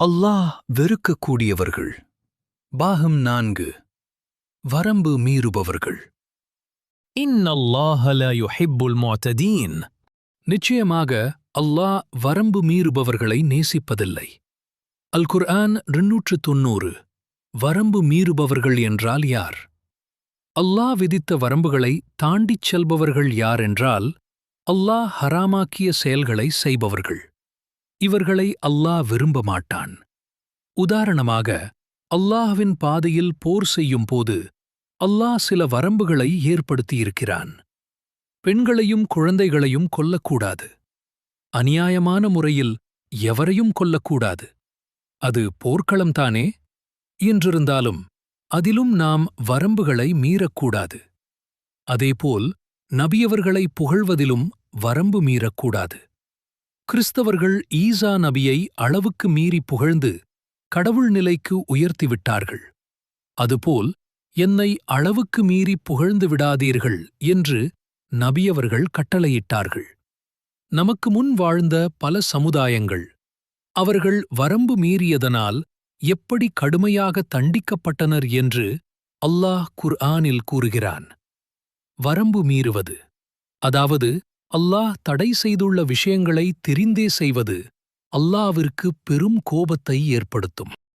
அல்லாஹ் வெறுக்கக்கூடியவர்கள். பாகம் 4. வரம்பு மீறுபவர்கள். இன்னல்லாஹ லா யுஹிப்புல் முஅ்ததீன். நிச்சயமாக அல்லாஹ் வரம்பு மீறுபவர்களை நேசிப்பதில்லை. அல் குர்ஆன் 290. வரம்பு மீறுபவர்கள் என்றால் யார்? அல்லாஹ் விதித்த வரம்புகளை தாண்டிச் செல்பவர்கள் யாரென்றால், அல்லாஹ் ஹராமாக்கிய செயல்களை செய்பவர்கள். இவர்களை அல்லாஹ் விரும்ப மாட்டான். உதாரணமாக, அல்லாஹ்வின் பாதையில் போர் செய்யும் போது அல்லாஹ் சில வரம்புகளை ஏற்படுத்தியிருக்கிறான். பெண்களையும் குழந்தைகளையும் கொல்லக்கூடாது. அநியாயமான முறையில் எவரையும் கொல்லக்கூடாது. அது போர்க்களம்தானே? என்றிருந்தாலும் அதிலும் நாம் வரம்புகளை மீறக்கூடாது. அதேபோல் நபியவர்களை புகழ்வதிலும் வரம்பு மீறக்கூடாது. கிறிஸ்தவர்கள் ஈசா நபியை அளவுக்கு மீறி புகழ்ந்து கடவுள் நிலைக்கு உயர்த்திவிட்டார்கள். அதுபோல் என்னை அளவுக்கு மீறி புகழ்ந்து விடாதீர்கள் என்று நபியவர்கள் கட்டளையிட்டார்கள். நமக்கு முன் வாழ்ந்த பல சமுதாயங்கள் அவர்கள் வரம்பு மீறியதனால் எப்படி கடுமையாக தண்டிக்கப்பட்டனர் என்று அல்லாஹ் குர்ஆனில் கூறுகிறான். வரம்பு மீறுவது, அதாவது அல்லாஹ் தடை செய்துள்ள விஷயங்களை தெரிந்தே செய்வது, அல்லாஹ்விற்கு பெரும் கோபத்தை ஏற்படுத்தும்.